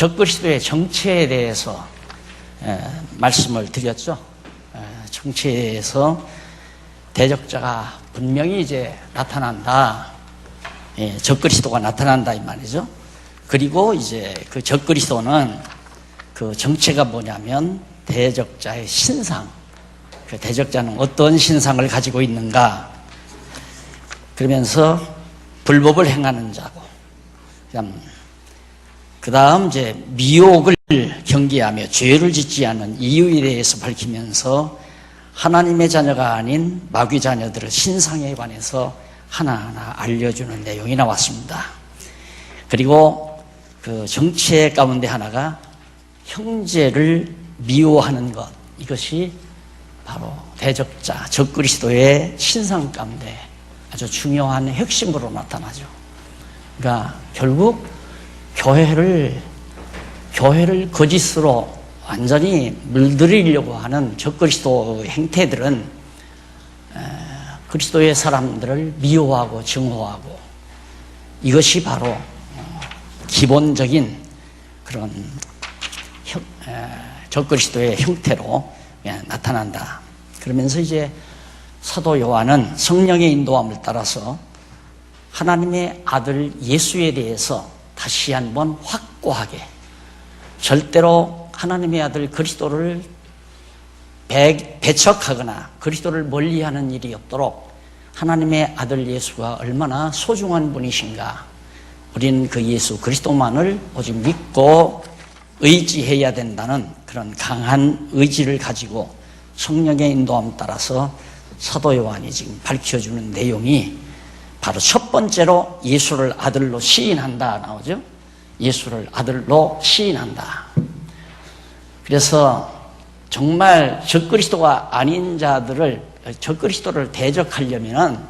적그리스도의 정체에 대해서 말씀을 드렸죠. 정체에서 대적자가 분명히 이제 나타난다. 적그리스도가 나타난다 이 말이죠. 그리고 이제 그 적그리스도는 그 정체가 뭐냐면 대적자의 신상. 그 대적자는 어떤 신상을 가지고 있는가? 그러면서 불법을 행하는 자고, 그 다음 이제 미혹을 경계하며 죄를 짓지 않는 이유에 대해서 밝히면서 하나님의 자녀가 아닌 마귀 자녀들의 신상에 관해서 하나하나 알려주는 내용이 나왔습니다. 그리고 그 정체 가운데 하나가 형제를 미워하는 것, 이것이 바로 대적자 적그리스도의 신상 가운데 아주 중요한 핵심으로 나타나죠. 그러니까 결국 교회를 거짓으로 완전히 물들이려고 하는 적그리스도의 행태들은 그리스도의 사람들을 미워하고 증오하고, 이것이 바로 기본적인 그런 적그리스도의 형태로 나타난다. 그러면서 이제 사도 요한은 성령의 인도함을 따라서 하나님의 아들 예수에 대해서 다시 한번 확고하게, 절대로 하나님의 아들 그리스도를 배척하거나 그리스도를 멀리하는 일이 없도록 하나님의 아들 예수가 얼마나 소중한 분이신가, 우리는 그 예수 그리스도만을 오직 믿고 의지해야 된다는 그런 강한 의지를 가지고 성령의 인도함 따라서 사도 요한이 지금 밝혀주는 내용이 바로 첫 번째로 예수를 아들로 시인한다 나오죠. 예수를 아들로 시인한다. 그래서 정말 적그리스도가 아닌 자들을, 적그리스도를 대적하려면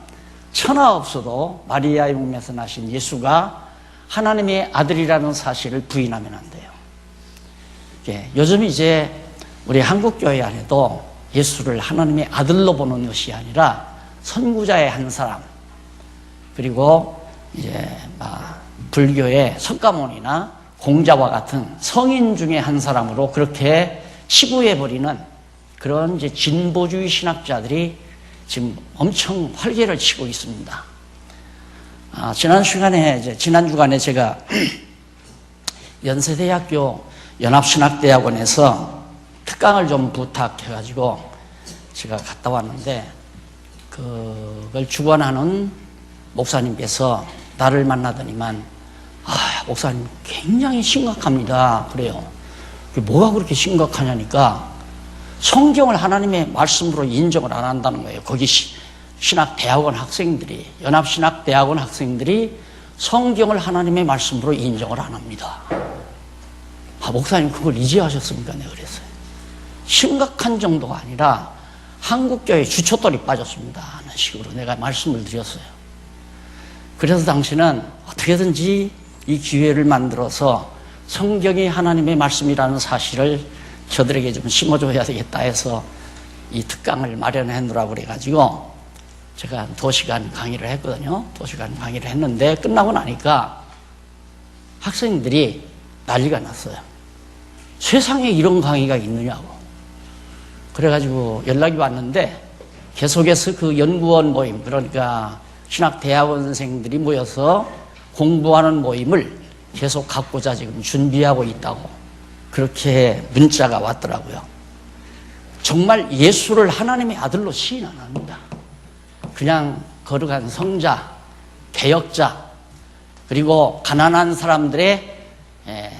천하 없어도 마리아의 몸에서 나신 예수가 하나님의 아들이라는 사실을 부인하면 안 돼요. 요즘 이제 우리 한국교회 안에도 예수를 하나님의 아들로 보는 것이 아니라 선구자의 한 사람, 그리고 이제 불교의 석가모니나 공자와 같은 성인 중에 한 사람으로 그렇게 치부해버리는 그런 이제 진보주의 신학자들이 지금 엄청 활개를 치고 있습니다. 지난 주간에 제가 연세대학교 연합신학대학원에서 특강을 좀 부탁해가지고 제가 갔다 왔는데, 그걸 주관하는 목사님께서 나를 만나더니만, 목사님 굉장히 심각합니다. 그래요. 뭐가 그렇게 심각하냐니까 성경을 하나님의 말씀으로 인정을 안 한다는 거예요. 거기 신학대학원 학생들이, 연합신학대학원 학생들이 성경을 하나님의 말씀으로 인정을 안 합니다. 목사님 그걸 이제 하셨습니까? 내가 그랬어요. 심각한 정도가 아니라 한국교회 주춧돌이 빠졌습니다 하는 식으로 내가 말씀을 드렸어요. 그래서 당신은 어떻게든지 이 기회를 만들어서 성경이 하나님의 말씀이라는 사실을 저들에게 좀 심어줘야 되겠다 해서 이 특강을 마련해 놓으라고 그래가지고 제가 2시간 강의를 했거든요. 2시간 강의를 했는데 끝나고 나니까 학생들이 난리가 났어요. 세상에 이런 강의가 있느냐고. 그래가지고 연락이 왔는데 계속해서 그 연구원 모임, 그러니까 신학대학원생들이 모여서 공부하는 모임을 계속 갖고자 지금 준비하고 있다고 그렇게 문자가 왔더라고요. 정말 예수를 하나님의 아들로 시인 안 합니다. 그냥 거룩한 성자, 개혁자, 그리고 가난한 사람들의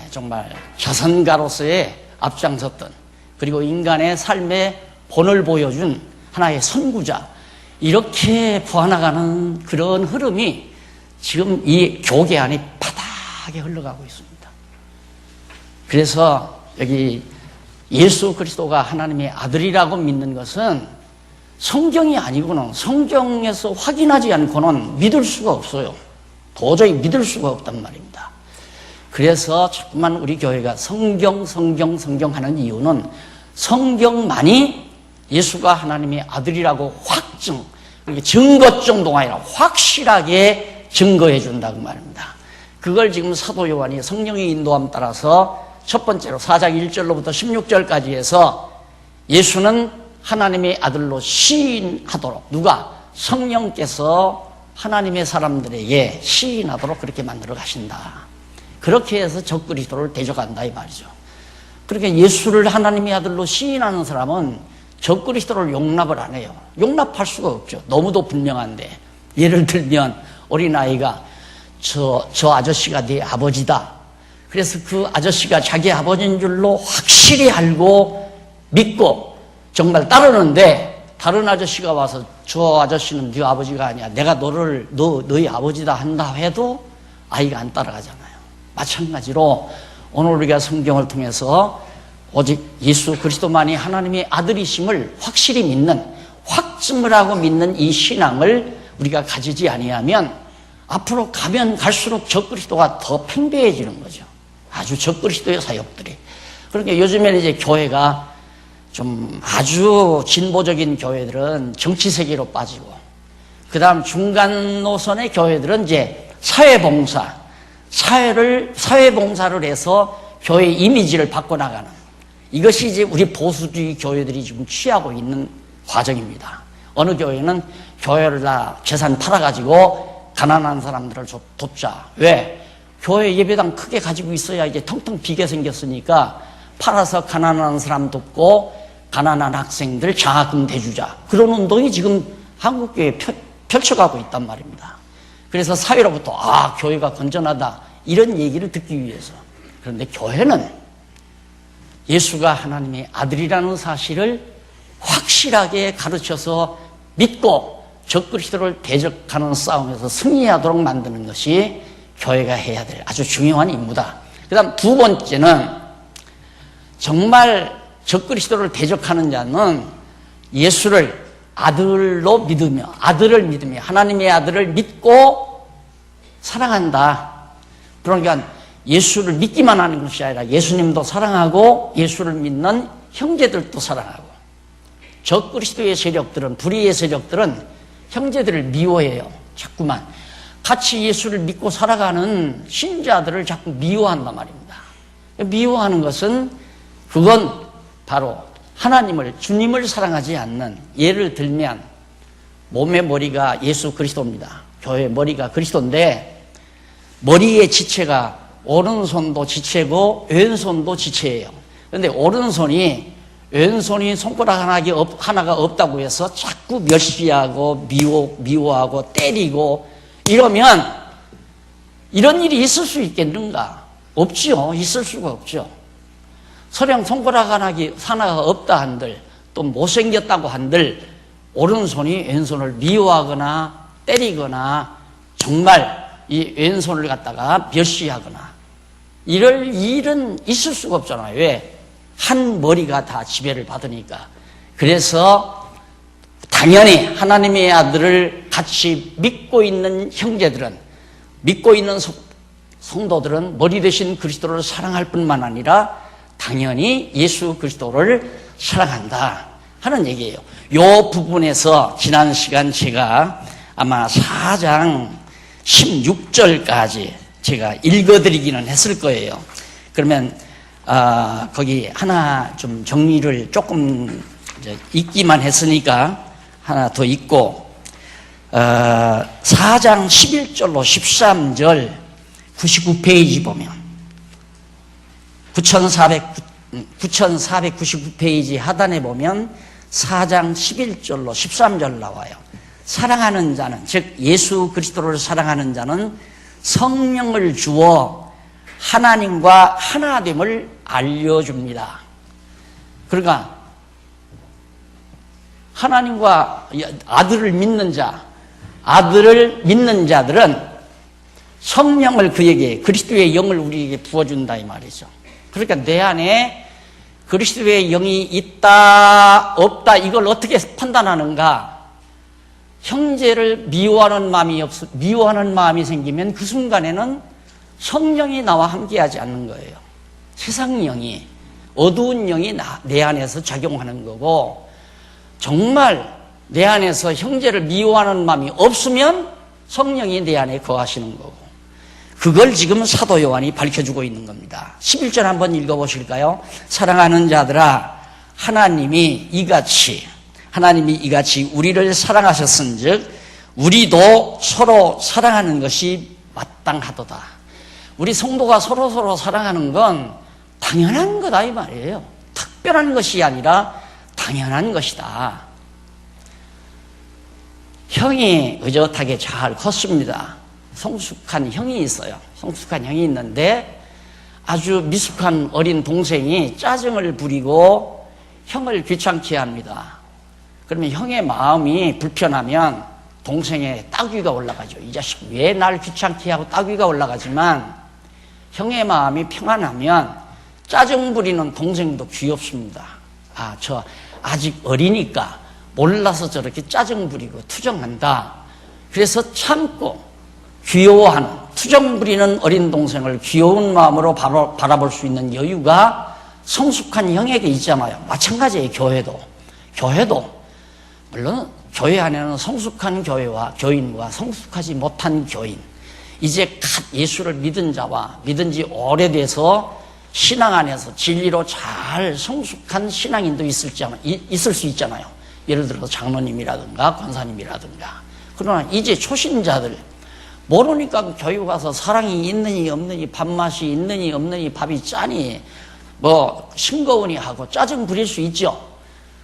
정말 자선가로서의 앞장섰던, 그리고 인간의 삶의 본을 보여준 하나의 선구자, 이렇게 부어나가는 그런 흐름이 지금 이 교계 안에 바닥에 흘러가고 있습니다. 그래서 여기 예수 그리스도가 하나님의 아들이라고 믿는 것은 성경이 아니고는, 성경에서 확인하지 않고는 믿을 수가 없어요. 도저히 믿을 수가 없단 말입니다. 그래서 자꾸만 우리 교회가 성경 하는 이유는 성경만이 예수가 하나님의 아들이라고 증거 정도가 아니라 확실하게 증거해 준다고 말입니다. 그걸 지금 사도 요한이 성령의 인도함 따라서 첫 번째로 4장 1절로부터 16절까지 해서 예수는 하나님의 아들로 시인하도록, 누가? 성령께서 하나님의 사람들에게 시인하도록 그렇게 만들어 가신다. 그렇게 해서 적그리스도를 대적한다 이 말이죠. 그러니까 예수를 하나님의 아들로 시인하는 사람은 적그리스도를 용납을 안 해요. 용납할 수가 없죠. 너무도 분명한데. 예를 들면 어린아이가 저 아저씨가 네 아버지다. 그래서 그 아저씨가 자기 아버지인 줄로 확실히 알고 믿고 정말 따르는데, 다른 아저씨가 와서 저 아저씨는 네 아버지가 아니야, 내가 너희 아버지다 한다 해도 아이가 안 따라가잖아요. 마찬가지로 오늘 우리가 성경을 통해서 오직 예수 그리스도만이 하나님의 아들이심을 확실히 믿는, 확증을 하고 믿는 이 신앙을 우리가 가지지 아니하면 앞으로 가면 갈수록 적그리스도가 더 팽배해지는 거죠. 아주 적그리스도의 사역들이. 그러니까 요즘에는 이제 교회가 좀 아주 진보적인 교회들은 정치 세계로 빠지고, 그 다음 중간 노선의 교회들은 이제 사회봉사를 해서 교회 이미지를 바꿔나가는, 이것이 이제 우리 보수주의 교회들이 지금 취하고 있는 과정입니다. 어느 교회는 교회를 다 재산 팔아가지고 가난한 사람들을 돕자. 왜? 교회 예배당 크게 가지고 있어야 이제 텅텅 비게 생겼으니까 팔아서 가난한 사람 돕고 가난한 학생들 장학금 대주자. 그런 운동이 지금 한국교회에 펼쳐가고 있단 말입니다. 그래서 사회로부터 교회가 건전하다 이런 얘기를 듣기 위해서. 그런데 교회는 예수가 하나님의 아들이라는 사실을 확실하게 가르쳐서 믿고 적그리스도를 대적하는 싸움에서 승리하도록 만드는 것이 교회가 해야 될 아주 중요한 임무다. 그 다음 두 번째는, 정말 적그리스도를 대적하는 자는 예수를 아들로 믿으며, 하나님의 아들을 믿고 사랑한다. 그러니까 예수를 믿기만 하는 것이 아니라 예수님도 사랑하고 예수를 믿는 형제들도 사랑하고. 적그리스도의 세력들은, 불의의 세력들은 형제들을 미워해요. 자꾸만 같이 예수를 믿고 살아가는 신자들을 자꾸 미워한단 말입니다. 미워하는 것은, 그건 바로 하나님을, 주님을 사랑하지 않는, 예를 들면 몸의 머리가 예수 그리스도입니다. 교회의 머리가 그리스도인데 머리의 지체가 오른손도 지체고 왼손도 지체예요. 그런데 오른손이, 왼손이 손가락 하나가 없다고 해서 자꾸 멸시하고 미워하고 때리고 이러면 이런 일이 있을 수 있겠는가? 없지요. 있을 수가 없죠. 설령 손가락 하나가 없다 한들, 또 못생겼다고 한들 오른손이 왼손을 미워하거나 때리거나 정말 이 왼손을 갖다가 멸시하거나 이럴 일은 있을 수가 없잖아요. 왜? 한 머리가 다 지배를 받으니까. 그래서 당연히 하나님의 아들을 같이 믿고 있는 형제들은, 믿고 있는 성도들은 머리 대신 그리스도를 사랑할 뿐만 아니라 당연히 예수 그리스도를 사랑한다 하는 얘기예요. 이 부분에서 지난 시간 제가 아마 4장 16절까지 제가 읽어드리기는 했을 거예요. 그러면 거기 하나 좀 정리를 조금 읽기만 했으니까 하나 더 읽고, 4장 11절로 13절 99페이지 보면 9499페이지 하단에 보면 4장 11절로 13절 나와요. 사랑하는 자는, 즉 예수 그리스도를 사랑하는 자는 성령을 주어 하나님과 하나됨을 알려줍니다. 그러니까 하나님과 아들을 믿는 자들은 성령을 그에게, 그리스도의 영을 우리에게 부어준다 이 말이죠. 그러니까 내 안에 그리스도의 영이 있다 없다 이걸 어떻게 판단하는가? 형제를 미워하는 마음이 생기면 그 순간에는 성령이 나와 함께하지 않는 거예요. 세상 영이, 어두운 영이 내 안에서 작용하는 거고, 정말 내 안에서 형제를 미워하는 마음이 없으면 성령이 내 안에 거하시는 거고, 그걸 지금 사도 요한이 밝혀주고 있는 겁니다. 11절 한번 읽어보실까요? 사랑하는 자들아, 하나님이 이같이 우리를 사랑하셨은즉 우리도 서로 사랑하는 것이 마땅하도다. 우리 성도가 서로 사랑하는 건 당연한 거다 이 말이에요. 특별한 것이 아니라 당연한 것이다. 형이 의젓하게 잘 컸습니다. 성숙한 형이 있어요. 성숙한 형이 있는데 아주 미숙한 어린 동생이 짜증을 부리고 형을 귀찮게 합니다. 그러면 형의 마음이 불편하면 동생의 따귀가 올라가죠. 이 자식 왜 날 귀찮게 하고 따귀가 올라가지만 형의 마음이 평안하면 짜증 부리는 동생도 귀엽습니다. 저 아직 어리니까 몰라서 저렇게 짜증 부리고 투정한다. 그래서 참고 귀여워하는, 투정 부리는 어린 동생을 귀여운 마음으로 바라볼 수 있는 여유가 성숙한 형에게 있잖아요. 마찬가지예요. 교회도 물론 교회 안에는 성숙한 교인과 성숙하지 못한 교인, 이제 갓 예수를 믿은 자와 믿은 지 오래돼서 신앙 안에서 진리로 잘 성숙한 신앙인도 있을 수 있잖아요. 예를 들어서 장로님이라든가 권사님이라든가. 그러나 이제 초신자들 모르니까 교회 가서 사랑이 있느니 없느니, 밥맛이 있느니 없느니, 밥이 짜니 싱거우니 하고 짜증 부릴 수 있죠.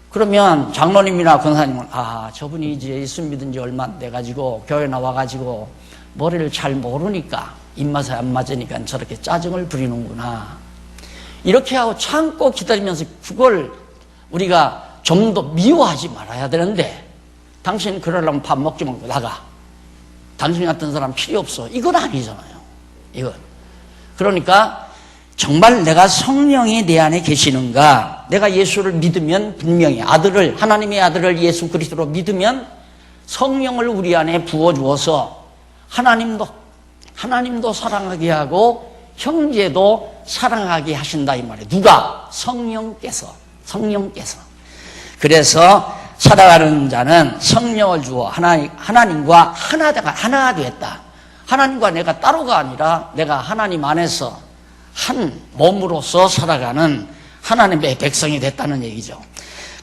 그러면 장로님이나 권사님은 저분이 이제 예수 믿은 지 얼마 안 돼가지고 교회 나와가지고 머리를 잘 모르니까 입맛에 안 맞으니까 저렇게 짜증을 부리는구나. 이렇게 하고 참고 기다리면서 그걸 우리가 좀 더 미워하지 말아야 되는데, 당신 그러려면 밥 먹지 말고 나가. 당신 같은 사람 필요 없어. 이건 아니잖아요. 이건. 그러니까 정말 내가 성령이 내 안에 계시는가? 내가 예수를 믿으면 분명히 하나님의 아들을 예수 그리스도로 믿으면 성령을 우리 안에 부어주어서 하나님도 사랑하게 하고 형제도 사랑하게 하신다 이 말이에요. 누가? 성령께서. 그래서 살아가는 자는 성령을 주어 하나님과 하나가 되었다. 하나님과 내가 따로가 아니라 내가 하나님 안에서 한 몸으로서 살아가는 하나님의 백성이 됐다는 얘기죠.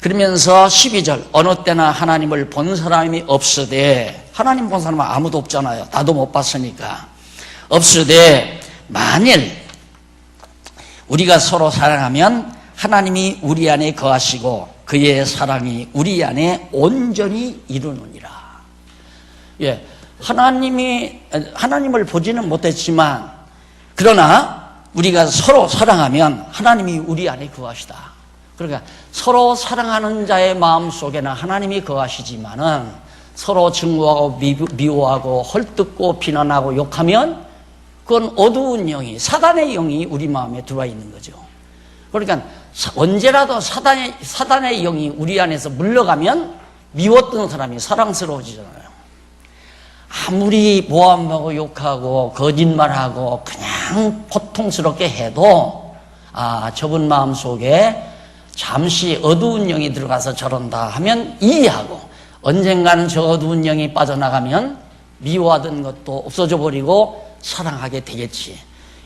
그러면서 12절, 어느 때나 하나님을 본 사람이 없으되, 하나님 본 사람은 아무도 없잖아요. 나도 못 봤으니까. 없으되 만일 우리가 서로 사랑하면 하나님이 우리 안에 거하시고 그의 사랑이 우리 안에 온전히 이루느니라. 예, 하나님을 보지는 못했지만 그러나 우리가 서로 사랑하면 하나님이 우리 안에 거하시다. 그러니까 서로 사랑하는 자의 마음 속에는 하나님이 거하시지만은 서로 증오하고 미워하고 헐뜯고 비난하고 욕하면 그건 어두운 영이, 사단의 영이 우리 마음에 들어와 있는 거죠. 그러니까 언제라도 사단의 영이 우리 안에서 물러가면 미웠던 사람이 사랑스러워지잖아요. 아무리 모함하고 욕하고 거짓말하고 그냥 고통스럽게 해도 저분 마음속에 잠시 어두운 영이 들어가서 저런다 하면 이해하고, 언젠가는 저 어두운 영이 빠져나가면 미워하던 것도 없어져 버리고 사랑하게 되겠지.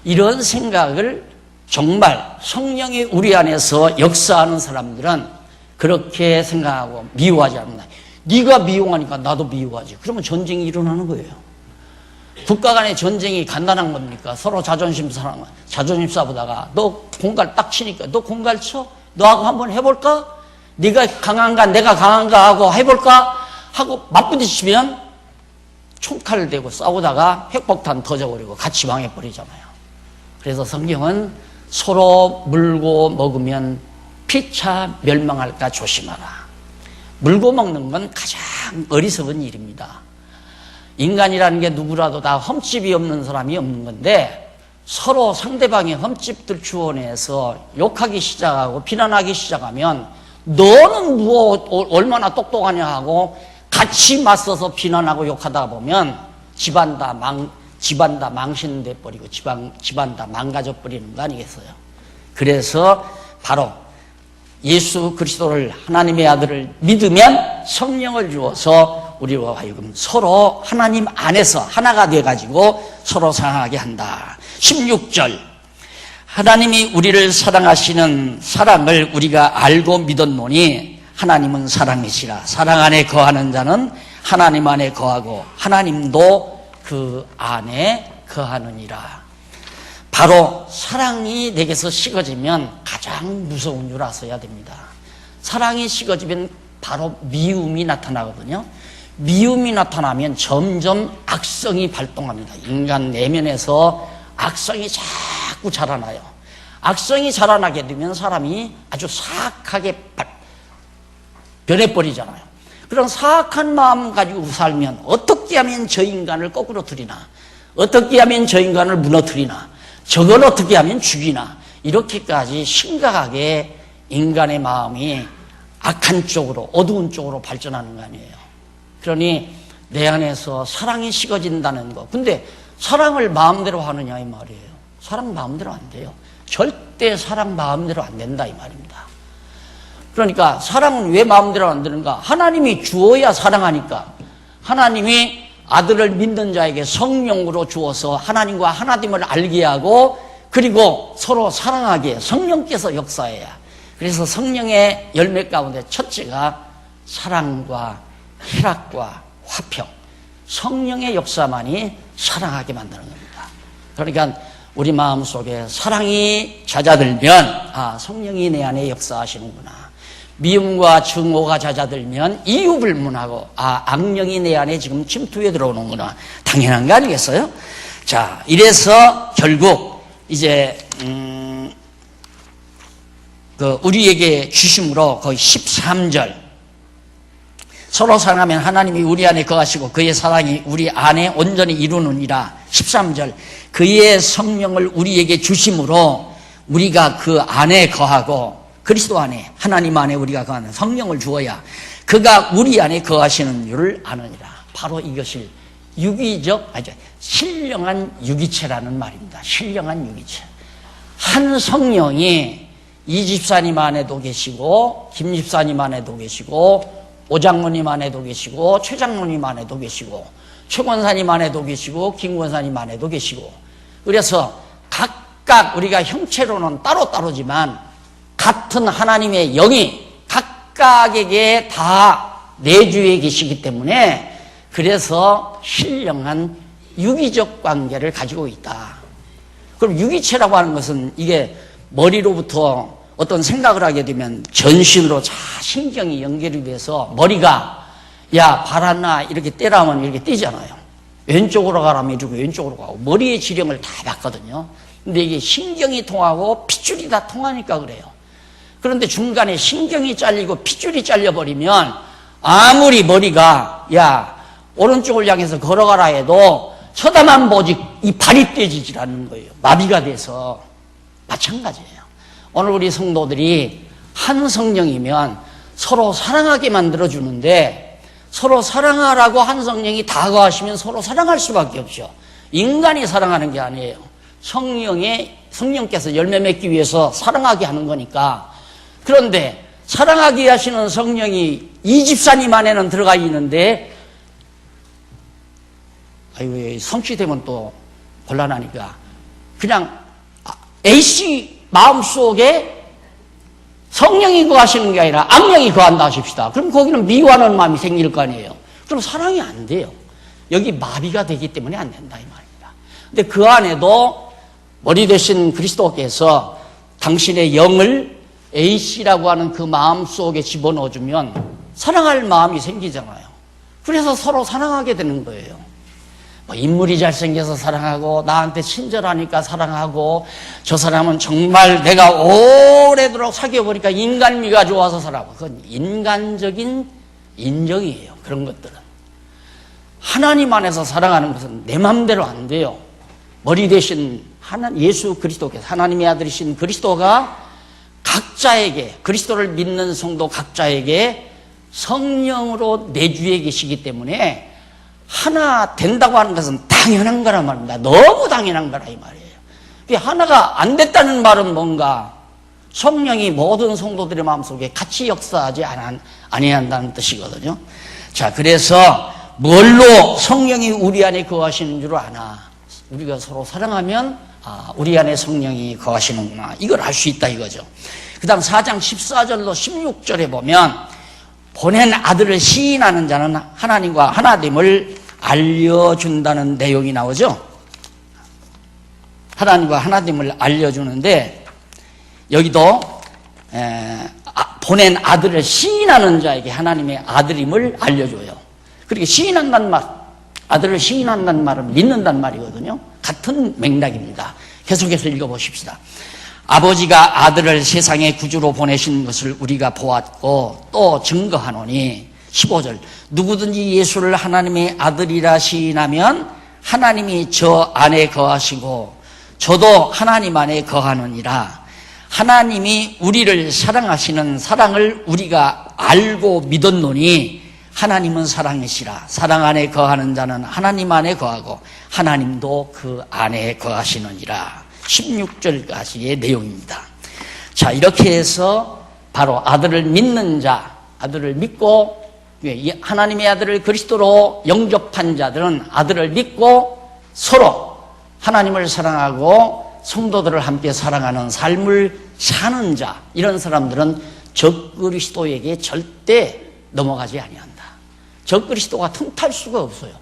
이런 생각을 정말 성령이 우리 안에서 역사하는 사람들은 그렇게 생각하고 미워하지 않는다. 네가 미워하니까 나도 미워하지. 그러면 전쟁이 일어나는 거예요. 국가 간의 전쟁이 간단한 겁니까? 서로 자존심 싸우다가 너 공갈 딱 치니까 너 공갈 쳐? 너하고 한번 해볼까? 네가 강한가 내가 강한가 하고 해볼까? 하고 맞부딪히면 총칼 대고 싸우다가 핵폭탄 터져버리고 같이 망해버리잖아요. 그래서 성경은 서로 물고 먹으면 피차 멸망할까 조심하라. 물고 먹는 건 가장 어리석은 일입니다. 인간이라는 게 누구라도 다 흠집이 없는 사람이 없는 건데, 서로 상대방의 흠집들 추원해서 욕하기 시작하고 비난하기 시작하면 너는 얼마나 똑똑하냐 하고 같이 맞서서 비난하고 욕하다 보면 집안 다 망신돼 버리고 집안 다 망가져 버리는 거 아니겠어요? 그래서 바로 예수 그리스도를, 하나님의 아들을 믿으면 성령을 주어서 우리와 하여금 서로 하나님 안에서 하나가 돼가지고 서로 사랑하게 한다. 16절, 하나님이 우리를 사랑하시는 사랑을 우리가 알고 믿었노니 하나님은 사랑이시라. 사랑 안에 거하는 자는 하나님 안에 거하고 하나님도 그 안에 거하느니라. 바로 사랑이 내게서 식어지면 가장 무서운 줄 아셔야 됩니다. 사랑이 식어지면 바로 미움이 나타나거든요. 미움이 나타나면 점점 악성이 발동합니다. 인간 내면에서 악성이 자꾸 자라나요. 악성이 자라나게 되면 사람이 아주 사악하게 변해버리잖아요. 그런 사악한 마음 가지고 살면 어떻게 하면 저 인간을 거꾸로 들이나, 어떻게 하면 저 인간을 무너뜨리나, 저걸 어떻게 하면 죽이나, 이렇게까지 심각하게 인간의 마음이 악한 쪽으로, 어두운 쪽으로 발전하는 거 아니에요. 그러니 내 안에서 사랑이 식어진다는 거. 근데 사랑을 마음대로 하느냐 이 말이에요. 사랑 마음대로 안 돼요. 절대 사랑 마음대로 안 된다 이 말입니다. 그러니까 사랑은 왜 마음대로 안 되는가? 하나님이 주어야 사랑하니까. 하나님이 아들을 믿는 자에게 성령으로 주어서 하나님과 하나님을 알게 하고, 그리고 서로 사랑하게 성령께서 역사해야. 그래서 성령의 열매 가운데 첫째가 사랑과 희락과 화평, 성령의 역사만이 사랑하게 만드는 겁니다. 그러니까 우리 마음속에 사랑이 잦아들면 성령이 내 안에 역사하시는구나. 미움과 증오가 잦아들면 이유불문하고 악령이 내 안에 지금 침투해 들어오는구나. 당연한 거 아니겠어요? 자, 이래서 결국 이제 우리에게 주심으로 거의 13절, 서로 사랑하면 하나님이 우리 안에 거하시고 그의 사랑이 우리 안에 온전히 이루느니라. 13절, 그의 성령을 우리에게 주심으로 우리가 그 안에 거하고, 그리스도 안에, 하나님 안에 우리가 거하는 성령을 주어야 그가 우리 안에 거하시는 줄을 아느니라. 바로 이것을 신령한 유기체라는 말입니다. 신령한 유기체. 한 성령이 이 집사님 안에도 계시고, 김 집사님 안에도 계시고, 오 장로님 안에도 계시고, 최 장로님 안에도 계시고, 최 권사님 안에도 계시고, 김 권사님 안에도 계시고, 그래서 각각 우리가 형체로는 따로따로지만 같은 하나님의 영이 각각에게 다 내주에 계시기 때문에, 그래서 신령한 유기적 관계를 가지고 있다. 그럼 유기체라고 하는 것은 이게 머리로부터 어떤 생각을 하게 되면 전신으로 신경이 연결이 돼서 머리가 야 바라나 이렇게 떼라면 이렇게 떼잖아요. 왼쪽으로 가라면 이렇게 왼쪽으로 가고 머리의 지령을 다 받거든요. 근데 이게 신경이 통하고 핏줄이 다 통하니까 그래요. 그런데 중간에 신경이 잘리고 핏줄이 잘려버리면 아무리 머리가 야 오른쪽을 향해서 걸어가라 해도 쳐다만 보지 이 발이 떼지질 않는 거예요. 마비가 돼서. 마찬가지예요. 오늘 우리 성도들이 한 성령이면 서로 사랑하게 만들어주는데, 서로 사랑하라고 한 성령이 다가가시면 서로 사랑할 수밖에 없죠. 인간이 사랑하는 게 아니에요. 성령께서 열매 맺기 위해서 사랑하게 하는 거니까. 그런데 사랑하게 하시는 성령이 이 집사님 안에는 들어가 있는데, 성취되면 또 곤란하니까 그냥 A씨 마음속에 성령이 거하시는 게 아니라 악령이 거한다 하십시다. 그럼 거기는 미워하는 마음이 생길 거 아니에요. 그럼 사랑이 안 돼요. 여기 마비가 되기 때문에 안 된다 이 말입니다. 근데 그 안에도 머리 되신 그리스도께서 당신의 영을 A씨라고 하는 그 마음 속에 집어넣어주면 사랑할 마음이 생기잖아요. 그래서 서로 사랑하게 되는 거예요. 인물이 잘생겨서 사랑하고, 나한테 친절하니까 사랑하고, 저 사람은 정말 내가 오래도록 사귀어보니까 인간미가 좋아서 사랑하고, 그건 인간적인 인정이에요. 그런 것들은. 하나님 안에서 사랑하는 것은 내 마음대로 안 돼요. 머리 대신 예수 그리스도께서, 하나님의 아들이신 그리스도가 각자에게, 그리스도를 믿는 성도 각자에게 성령으로 내주에 계시기 때문에 하나 된다고 하는 것은 당연한 거란 말입니다. 너무 당연한 거라 이 말이에요. 하나가 안 됐다는 말은 뭔가 성령이 모든 성도들의 마음속에 같이 역사하지 아니한다는 뜻이거든요. 자, 그래서 뭘로 성령이 우리 안에 거하시는 줄 아나? 우리가 서로 사랑하면 우리 안에 성령이 거하시는구나. 이걸 알 수 있다 이거죠. 그 다음 4장 14절로 16절에 보면 보낸 아들을 시인하는 자는 하나님과 하나됨을 알려준다는 내용이 나오죠. 하나님과 하나됨을 알려주는데 여기도 보낸 아들을 시인하는 자에게 하나님의 아들임을 알려줘요. 그렇게 시인한다는 말, 아들을 시인한다는 말은 믿는다는 말이거든요. 같은 맥락입니다. 계속해서 읽어보십시다. 아버지가 아들을 세상의 구주로 보내신 것을 우리가 보았고 또 증거하노니 15절 누구든지 예수를 하나님의 아들이라 시인하면 하나님이 저 안에 거하시고 저도 하나님 안에 거하느니라. 하나님이 우리를 사랑하시는 사랑을 우리가 알고 믿었노니 하나님은 사랑이시라. 사랑 안에 거하는 자는 하나님 안에 거하고 하나님도 그 안에 거하시느니라. 16절까지의 내용입니다. 자, 이렇게 해서 바로 아들을 믿는 자, 아들을 믿고 하나님의 아들을 그리스도로 영접한 자들은 아들을 믿고 서로 하나님을 사랑하고 성도들을 함께 사랑하는 삶을 사는 자, 이런 사람들은 적그리스도에게 절대 넘어가지 아니한다. 적그리스도가 틈탈 수가 없어요.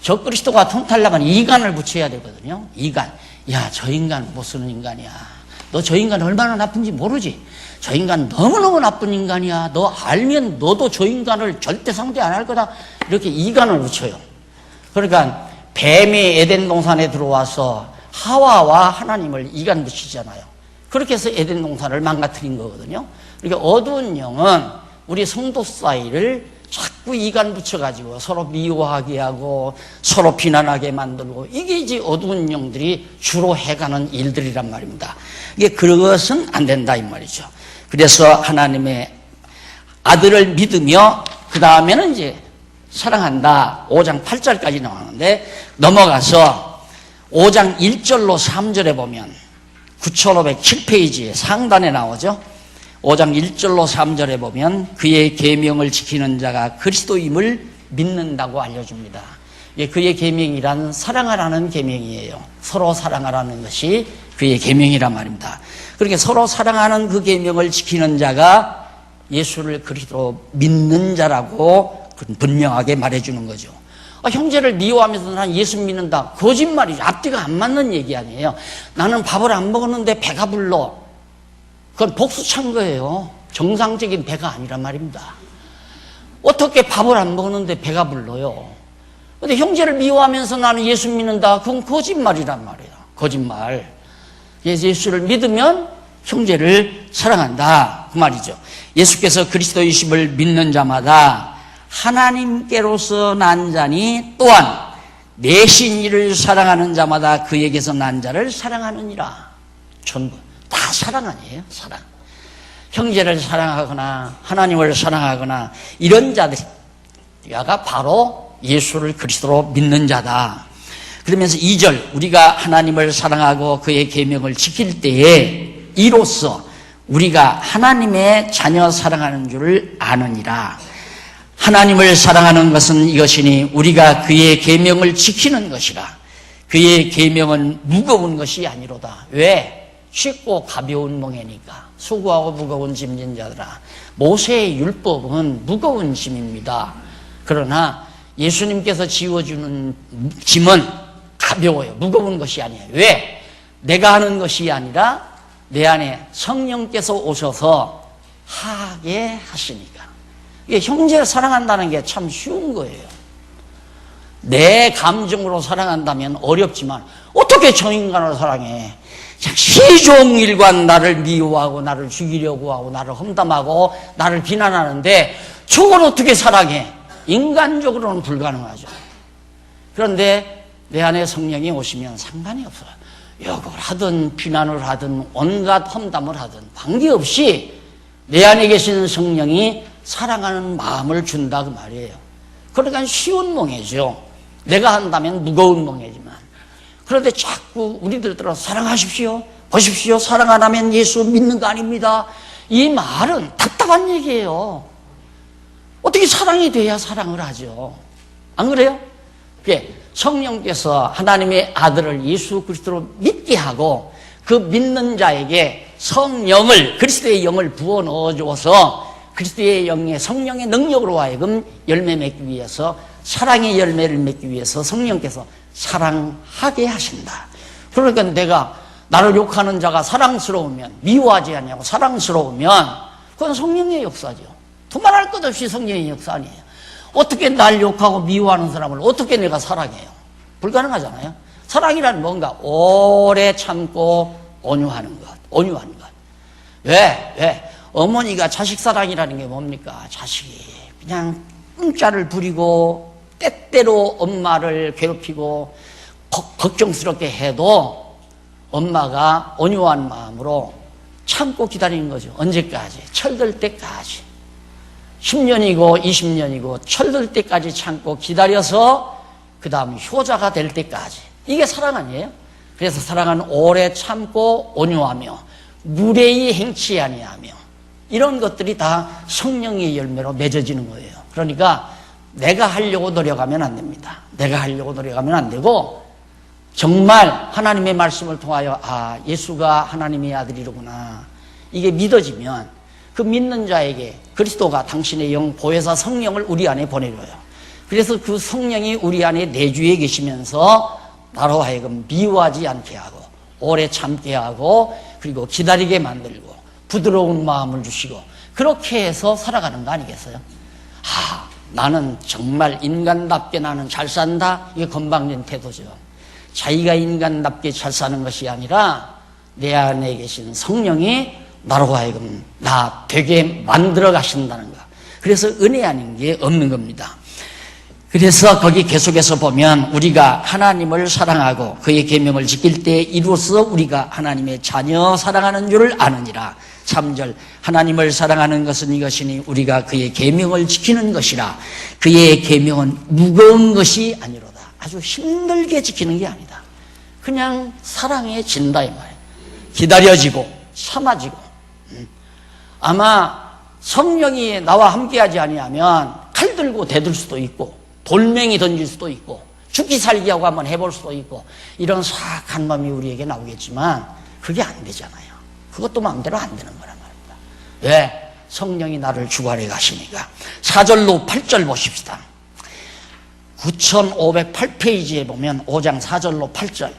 적그리스도가 틈탈려면 이간을 붙여야 되거든요. 이간. 야, 저 인간 못 쓰는 인간이야. 너 저 인간 얼마나 나쁜지 모르지? 저 인간 너무너무 나쁜 인간이야. 너 알면 너도 저 인간을 절대 상대 안 할 거다. 이렇게 이간을 붙여요. 그러니까 뱀이 에덴 동산에 들어와서 하와와 하나님을 이간 붙이잖아요. 그렇게 해서 에덴 동산을 망가뜨린 거거든요. 그러니까 어두운 영은 우리 성도 사이를 자꾸 이간 붙여가지고 서로 미워하게 하고 서로 비난하게 만들고 이게 이제 어두운 영들이 주로 해가는 일들이란 말입니다. 이게 그것은 안 된다 이 말이죠. 그래서 하나님의 아들을 믿으며 그 다음에는 이제 사랑한다. 5장 8절까지 나오는데 넘어가서 5장 1절로 3절에 보면 9507페이지에 상단에 나오죠. 5장 1절로 3절에 보면 그의 계명을 지키는 자가 그리스도임을 믿는다고 알려줍니다. 그의 계명이란 사랑하라는 계명이에요. 서로 사랑하라는 것이 그의 계명이란 말입니다. 그러니까 서로 사랑하는 그 계명을 지키는 자가 예수를 그리스도로 믿는 자라고 분명하게 말해주는 거죠. 형제를 미워하면서 난 예수 믿는다. 거짓말이죠. 앞뒤가 안 맞는 얘기 아니에요. 나는 밥을 안 먹었는데 배가 불러. 그건 복수찬 거예요. 정상적인 배가 아니란 말입니다. 어떻게 밥을 안 먹었는데 배가 불러요? 근데 형제를 미워하면서 나는 예수 믿는다. 그건 거짓말이란 말이에요. 거짓말. 예수를 믿으면 형제를 사랑한다. 그 말이죠. 예수께서 그리스도이심을 믿는 자마다 하나님께로서 난 자니 또한 내신 이를 사랑하는 자마다 그에게서 난 자를 사랑하느니라. 전부 다 사랑 아니에요? 사랑. 형제를 사랑하거나 하나님을 사랑하거나 이런 자들가 바로 예수를 그리스도로 믿는 자다. 그러면서 2절 우리가 하나님을 사랑하고 그의 계명을 지킬 때에 이로써 우리가 하나님의 자녀 사랑하는 줄을 아느니라. 하나님을 사랑하는 것은 이것이니 우리가 그의 계명을 지키는 것이라. 그의 계명은 무거운 것이 아니로다. 왜? 쉽고 가벼운 멍에니까. 수고하고 무거운 짐진 자들아. 모세의 율법은 무거운 짐입니다. 그러나 예수님께서 지워주는 짐은 가벼워요. 무거운 것이 아니에요. 왜? 내가 하는 것이 아니라 내 안에 성령께서 오셔서 하게 하시니까. 이게 형제를 사랑한다는 게 참 쉬운 거예요. 내 감정으로 사랑한다면 어렵지만 어떻게 저 인간을 사랑해? 시종일관 나를 미워하고 나를 죽이려고 하고 나를 험담하고 나를 비난하는데 저걸 어떻게 사랑해? 인간적으로는 불가능하죠. 그런데 내 안에 성령이 오시면 상관이 없어요. 욕을 하든 비난을 하든 온갖 험담을 하든 관계없이 내 안에 계신 성령이 사랑하는 마음을 준다 그 말이에요. 그러니까 쉬운 멍해죠. 내가 한다면 무거운 멍해지만. 그런데 자꾸 우리들 들어 사랑하십시오. 보십시오. 사랑 안 하면 예수 믿는 거 아닙니다. 이 말은 답답한 얘기예요. 어떻게 사랑이 돼야 사랑을 하죠? 안 그래요? 성령께서 하나님의 아들을 예수 그리스도로 믿게 하고 그 믿는 자에게 성령을, 그리스도의 영을 부어 넣어줘서 그리스도의 영의 성령의 능력으로 하여금 열매 맺기 위해서, 사랑의 열매를 맺기 위해서 성령께서 사랑하게 하신다. 그러니까 내가 나를 욕하는 자가 사랑스러우면, 미워하지 않냐고 사랑스러우면 그건 성령의 역사죠. 두말할 것 없이 성령의 역사 아니에요. 어떻게 날 욕하고 미워하는 사람을 어떻게 내가 사랑해요? 불가능하잖아요. 사랑이란 뭔가 오래 참고 온유하는 것, 온유한 것. 왜? 어머니가 자식 사랑이라는 게 뭡니까? 자식이 그냥 꿍짜를 부리고 때때로 엄마를 괴롭히고 걱정스럽게 해도 엄마가 온유한 마음으로 참고 기다리는 거죠. 언제까지? 철들 때까지. 10년이고 20년이고 철들 때까지 참고 기다려서 그 다음 효자가 될 때까지. 이게 사랑 아니에요? 그래서 사랑은 오래 참고 온유하며 무례히 행치 아니하며, 이런 것들이 다 성령의 열매로 맺어지는 거예요. 그러니까 내가 하려고 노력하면 안 됩니다. 내가 하려고 노력하면 안 되고, 정말 하나님의 말씀을 통하여 예수가 하나님의 아들이로구나, 이게 믿어지면 그 믿는 자에게 그리스도가 당신의 영 보혜사 성령을 우리 안에 보내줘요. 그래서 그 성령이 우리 안에 내주에 계시면서 나로 하여금 미워하지 않게 하고 오래 참게 하고 그리고 기다리게 만들고 부드러운 마음을 주시고, 그렇게 해서 살아가는 거 아니겠어요? 나는 정말 인간답게 나는 잘 산다, 이게 건방진 태도죠. 자기가 인간답게 잘 사는 것이 아니라 내 안에 계신 성령이 나로 하여금 나 되게 만들어 가신다는 것. 그래서 은혜 아닌 게 없는 겁니다. 그래서 거기 계속해서 보면 우리가 하나님을 사랑하고 그의 계명을 지킬 때 이로써 우리가 하나님의 자녀 사랑하는 줄을 아느니라. 3절, 하나님을 사랑하는 것은 이것이니 우리가 그의 계명을 지키는 것이라. 그의 계명은 무거운 것이 아니로다. 아주 힘들게 지키는 게 아니다. 그냥 사랑해진다 이 말이에요. 기다려지고 참아지고. 아마 성령이 나와 함께하지 아니하면 칼 들고 대들 수도 있고 돌멩이 던질 수도 있고 죽기 살기 하고 한번 해볼 수도 있고 이런 사악한 마음이 우리에게 나오겠지만 그게 안 되잖아요. 그것도 마음대로 안 되는 거란 말입니다. 왜? 성령이 나를 주관해 가시니까. 4절로 8절 보십시다. 9508페이지에 보면 5장 4절로 8절,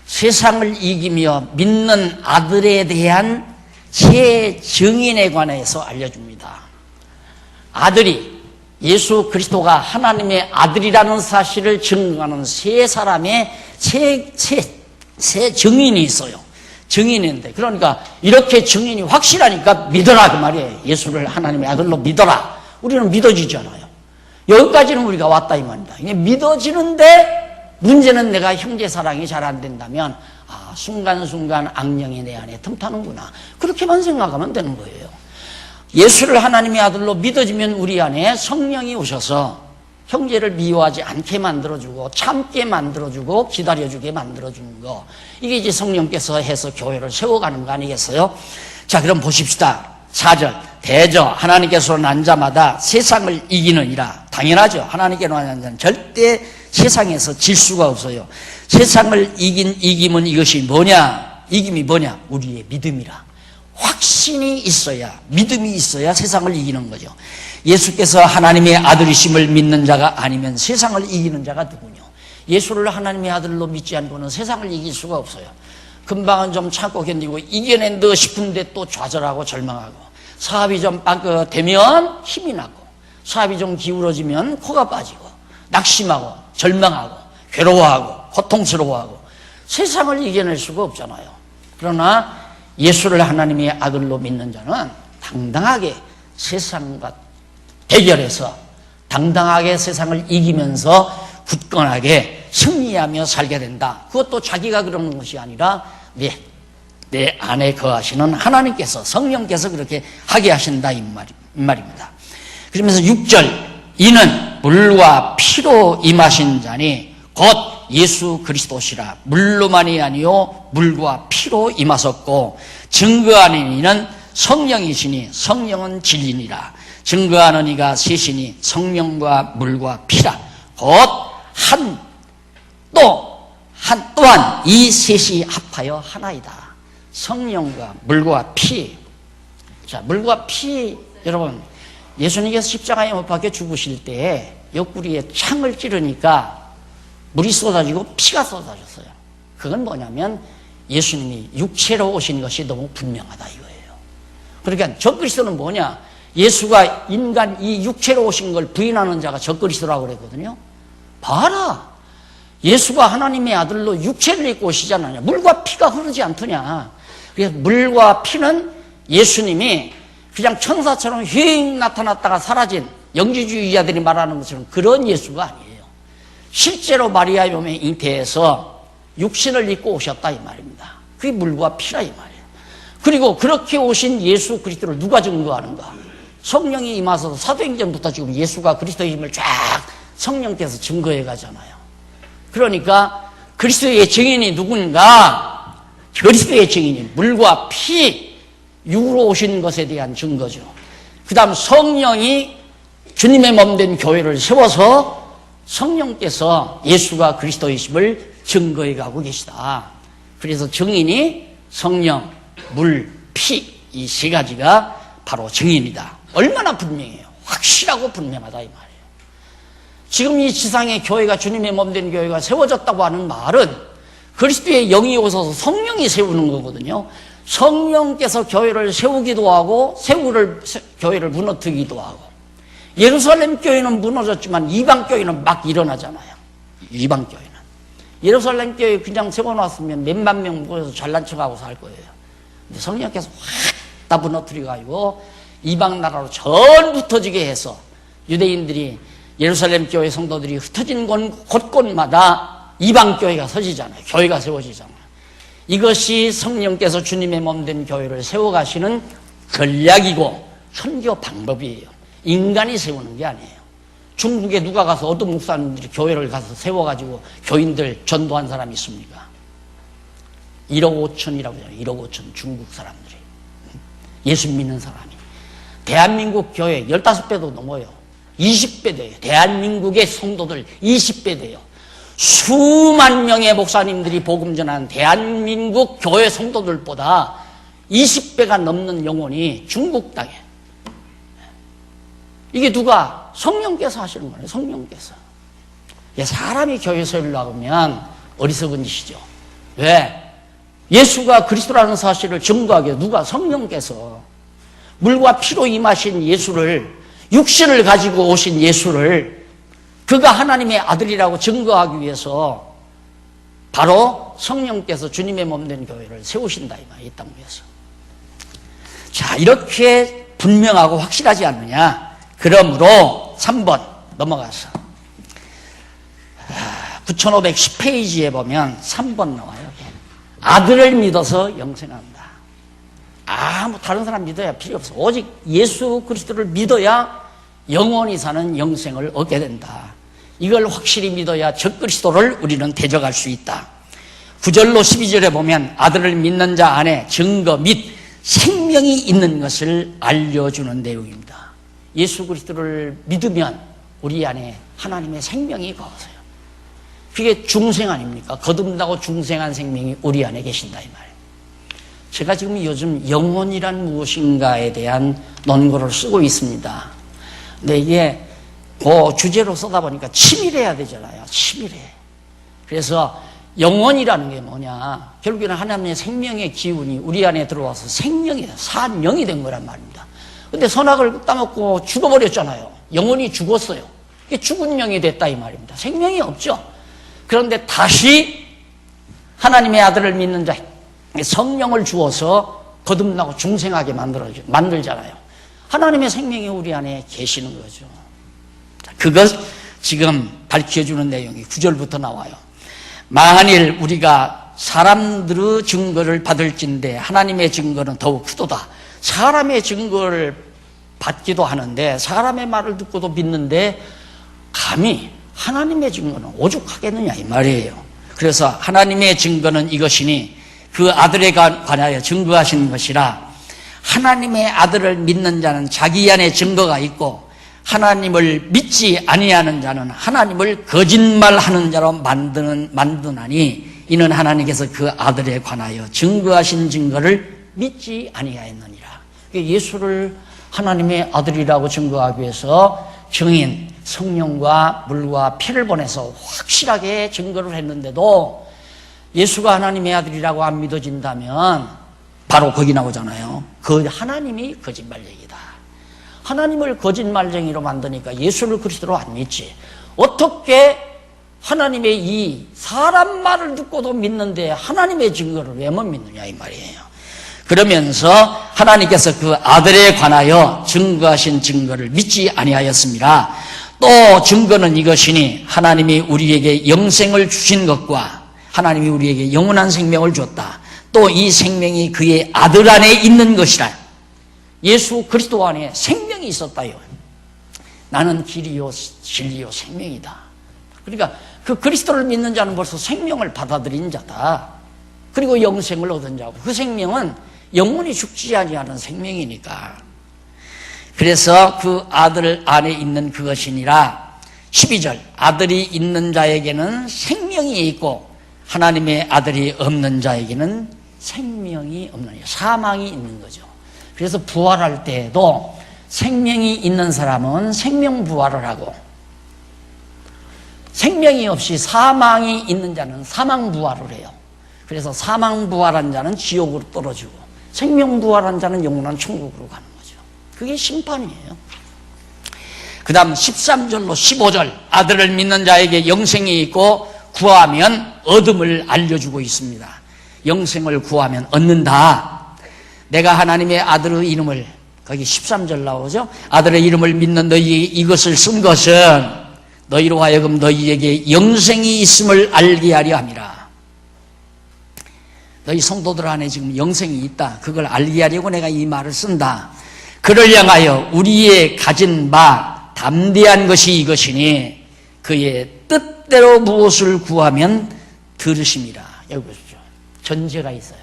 세상을 이기며 믿는 아들에 대한 새 증인에 관해서 알려줍니다. 아들이, 예수 그리스도가 하나님의 아들이라는 사실을 증거하는 세 사람의 새 증인이 있어요. 증인인데, 그러니까 이렇게 증인이 확실하니까 믿어라 그 말이에요. 예수를 하나님의 아들로 믿어라. 우리는 믿어지잖아요. 여기까지는 우리가 왔다 이 말입니다. 이게 믿어지는데 문제는 내가 형제 사랑이 잘 안 된다면 순간순간 악령이 내 안에 틈타는구나, 그렇게만 생각하면 되는 거예요. 예수를 하나님의 아들로 믿어지면 우리 안에 성령이 오셔서 형제를 미워하지 않게 만들어주고 참게 만들어주고 기다려주게 만들어주는 거, 이게 이제 성령께서 해서 교회를 세워가는 거 아니겠어요? 자, 그럼 보십시다. 4절, 대저 하나님께서 난 자마다 세상을 이기느니라. 당연하죠. 하나님께로 난 자는 절대 세상에서 질 수가 없어요. 세상을 이긴 이김은 이것이 뭐냐? 이김이 뭐냐? 우리의 믿음이라. 확신이 있어야, 믿음이 있어야 세상을 이기는 거죠. 예수께서 하나님의 아들이심을 믿는 자가 아니면 세상을 이기는 자가 누구냐? 예수를 하나님의 아들로 믿지 않고는 세상을 이길 수가 없어요. 금방은 좀 참고 견디고 이겨낸다 싶은데 또 좌절하고 절망하고, 사업이 좀 되면 힘이 나고, 사업이 좀 기울어지면 코가 빠지고, 낙심하고 절망하고 괴로워하고 고통스러워하고, 세상을 이겨낼 수가 없잖아요. 그러나 예수를 하나님의 아들로 믿는 자는 당당하게 세상과 대결해서 당당하게 세상을 이기면서 굳건하게 승리하며 살게 된다. 그것도 자기가 그러는 것이 아니라 내 안에 거하시는 하나님께서, 성령께서 그렇게 하게 하신다 이 말입니다. 그러면서 6절, 이는 물과 피로 임하신 자니 곧 예수 그리스도시라. 물로만이 아니요 물과 피로 임하셨고 증거하는 이는 성령이시니 성령은 진리니라. 증거하는 이가 셋이니 성령과 물과 피라. 곧 한 또한 이 셋이 합하여 하나이다. 성령과 물과 피. 자, 물과 피, 여러분, 예수님께서 십자가에 못 박혀 죽으실 때 옆구리에 창을 찌르니까 물이 쏟아지고 피가 쏟아졌어요. 그건 뭐냐면 예수님이 육체로 오신 것이 너무 분명하다 이거예요. 그러니까 적그리스도는 뭐냐? 예수가 인간 이 육체로 오신 걸 부인하는 자가 적그리스도라고 그랬거든요. 봐라, 예수가 하나님의 아들로 육체를 입고 오시잖아요. 물과 피가 흐르지 않더냐. 그래서 물과 피는 예수님이 그냥 천사처럼 휙 나타났다가 사라진 영지주의자들이 말하는 것처럼 그런 예수가 아니에요. 실제로 마리아의 몸에 잉태해서 육신을 입고 오셨다 이 말입니다. 그게 물과 피라 이 말이에요. 그리고 그렇게 오신 예수 그리스도를 누가 증거하는가? 성령이 임하셔서 사도행전부터 지금 예수가 그리스도의 힘을 쫙 성령께서 증거해 가잖아요. 그러니까 그리스도의 증인이 누군가? 그리스도의 증인이 물과 피, 육으로 오신 것에 대한 증거죠. 그 다음 성령이 주님의 몸된 교회를 세워서 성령께서 예수가 그리스도이심을 증거해 가고 계시다. 그래서 증인이 성령, 물, 피, 이 세 가지가 바로 증인이다. 얼마나 분명해요. 확실하고 분명하다 이 말이에요. 지금 이 지상의 교회가 주님의 몸된 교회가 세워졌다고 하는 말은 그리스도의 영이 오셔서 성령이 세우는 거거든요. 성령께서 교회를 세우기도 하고 교회를 무너뜨리기도 하고, 예루살렘 교회는 무너졌지만 이방 교회는 막 일어나잖아요. 이방 교회는 예루살렘 교회 그냥 세워놨으면 몇만 명 모여서 잘난 척하고 살 거예요. 근데 성령께서 확 다 무너뜨려가지고 이방 나라로 전부 흩어지게 해서 유대인들이 예루살렘 교회 성도들이 흩어진 곳곳마다 이방 교회가 서지잖아요. 교회가 세워지잖아요. 이것이 성령께서 주님의 몸된 교회를 세워가시는 전략이고 선교 방법이에요. 인간이 세우는 게 아니에요. 중국에 누가 가서 어떤 목사님들이 교회를 가서 세워가지고 교인들 전도한 사람이 있습니까? 1억 5천이라고 해요. 1억 5천 중국 사람들이. 예수 믿는 사람이. 대한민국 교회 15배도 넘어요. 20배 돼요. 대한민국의 성도들 20배 돼요. 수만 명의 목사님들이 복음 전하는 대한민국 교회 성도들보다 20배가 넘는 영혼이 중국 땅에. 이게 누가? 성령께서 하시는 거예요. 성령께서. 사람이 교회 세우려고 하면 어리석은 짓이죠. 왜? 예수가 그리스도라는 사실을 증거하게 누가? 성령께서. 물과 피로 임하신 예수를, 육신을 가지고 오신 예수를 그가 하나님의 아들이라고 증거하기 위해서 바로 성령께서 주님의 몸된 교회를 세우신다 이 말이에요. 이 땅 위에서. 자, 이렇게 분명하고 확실하지 않느냐? 그러므로 3번 넘어가서 9510페이지에 보면 3번 나와요. 아들을 믿어서 영생한다. 아무 다른 사람 믿어야 필요 없어. 오직 예수 그리스도를 믿어야 영원히 사는 영생을 얻게 된다. 이걸 확실히 믿어야 적그리스도를 우리는 대적할 수 있다. 9절로 12절에 보면 아들을 믿는 자 안에 증거 및 생명이 있는 것을 알려주는 내용입니다. 예수 그리스도를 믿으면 우리 안에 하나님의 생명이 거하세요. 그게 중생 아닙니까? 거듭나고 중생한 생명이 우리 안에 계신다 이 말이에요. 제가 지금 요즘 영혼이란 무엇인가에 대한 논거를 쓰고 있습니다. 근데 이게 그 주제로 쓰다 보니까 치밀해야 되잖아요. 치밀해. 그래서 영혼이라는 게 뭐냐? 결국에는 하나님의 생명의 기운이 우리 안에 들어와서 생명이, 산 영이 된 거란 말입니다. 근데 선악을 따먹고 죽어버렸잖아요. 영혼이 죽었어요. 이게 죽은 영이 됐다 이 말입니다. 생명이 없죠. 그런데 다시 하나님의 아들을 믿는 자 성령을 주어서 거듭나고 중생하게 만들잖아요. 하나님의 생명이 우리 안에 계시는 거죠. 그것 지금 밝혀주는 내용이 9절부터 나와요. 만일 우리가 사람들의 증거를 받을진대 하나님의 증거는 더욱 크도다. 사람의 증거를 받기도 하는데 사람의 말을 듣고도 믿는데 감히 하나님의 증거는 오죽하겠느냐 이 말이에요. 그래서 하나님의 증거는 이것이니 그 아들에 관하여 증거하시는 것이라. 하나님의 아들을 믿는 자는 자기 안에 증거가 있고 하나님을 믿지 아니하는 자는 하나님을 거짓말하는 자로 만드나니 이는 하나님께서 그 아들에 관하여 증거하신 증거를 믿지 아니하였느니라. 예수를 하나님의 아들이라고 증거하기 위해서 증인, 성령과 물과 피를 보내서 확실하게 증거를 했는데도 예수가 하나님의 아들이라고 안 믿어진다면 바로 거기 나오잖아요. 그 하나님이 거짓말쟁이다. 하나님을 거짓말쟁이로 만드니까 예수를 그리스도로 안 믿지. 어떻게 하나님의 이 사람 말을 듣고도 믿는데 하나님의 증거를 왜 못 믿느냐 이 말이에요. 그러면서 하나님께서 그 아들에 관하여 증거하신 증거를 믿지 아니하였습니다. 또 증거는 이것이니 하나님이 우리에게 영생을 주신 것과 하나님이 우리에게 영원한 생명을 줬다. 또 이 생명이 그의 아들 안에 있는 것이라. 예수 그리스도 안에 생명이 있었다요. 나는 길이요 진리요 생명이다. 그러니까 그 그리스도를 믿는 자는 벌써 생명을 받아들인 자다. 그리고 영생을 얻은 자고 그 생명은 영원히 죽지 아니하는 생명이니까. 그래서 그 아들 안에 있는 그것이니라. 12절 아들이 있는 자에게는 생명이 있고 하나님의 아들이 없는 자에게는 생명이 없느니라. 사망이 있는 거죠. 그래서 부활할 때에도 생명이 있는 사람은 생명 부활을 하고 생명이 없이 사망이 있는 자는 사망 부활을 해요. 그래서 사망 부활한 자는 지옥으로 떨어지고 생명 부활한 자는 영원한 천국으로 가는 거죠. 그게 심판이에요. 그 다음 13절로 15절 아들을 믿는 자에게 영생이 있고 구하면 얻음을 알려주고 있습니다. 영생을 구하면 얻는다. 내가 하나님의 아들의 이름을 거기 13절 나오죠. 아들의 이름을 믿는 너희 이것을 쓴 것은 너희로 하여금 너희에게 영생이 있음을 알게 하려 함이라. 너희 성도들 안에 지금 영생이 있다. 그걸 알게 하려고 내가 이 말을 쓴다. 그를 향하여 우리의 가진 바 담대한 것이 이것이니 그의 뜻대로 무엇을 구하면 들으심이라. 여기 보십시오. 전제가 있어요.